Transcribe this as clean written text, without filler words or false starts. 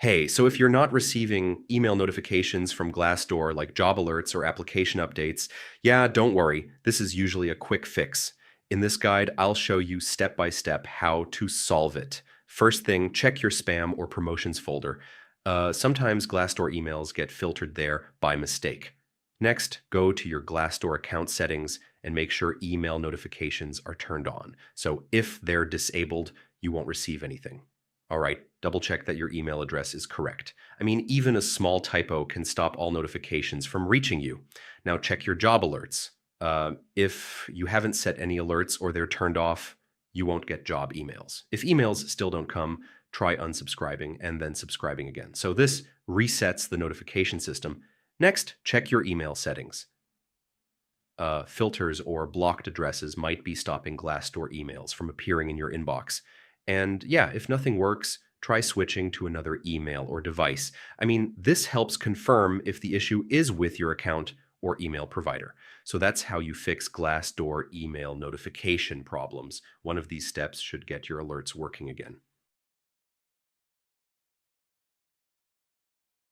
Hey, so if you're not receiving email notifications from Glassdoor like job alerts or application updates, yeah, don't worry. This is usually a quick fix. In this guide, I'll show you step by step how to solve it. First thing, check your spam or promotions folder. Sometimes Glassdoor emails get filtered there by mistake. Next, go to your Glassdoor account settings and make sure email notifications are turned on. So if they're disabled, you won't receive anything. All right, double check that your email address is correct. I mean, even a small typo can stop all notifications from reaching you. Now check your job alerts. If you haven't set any alerts or they're turned off, you won't get job emails. If emails still don't come, try unsubscribing and then subscribing again. So this resets the notification system. Next, check your email settings. Filters or blocked addresses might be stopping Glassdoor emails from appearing in your inbox. And yeah, if nothing works, try switching to another email or device. I mean, this helps confirm if the issue is with your account or email provider. So that's how you fix Glassdoor email notification problems. One of these steps should get your alerts working again.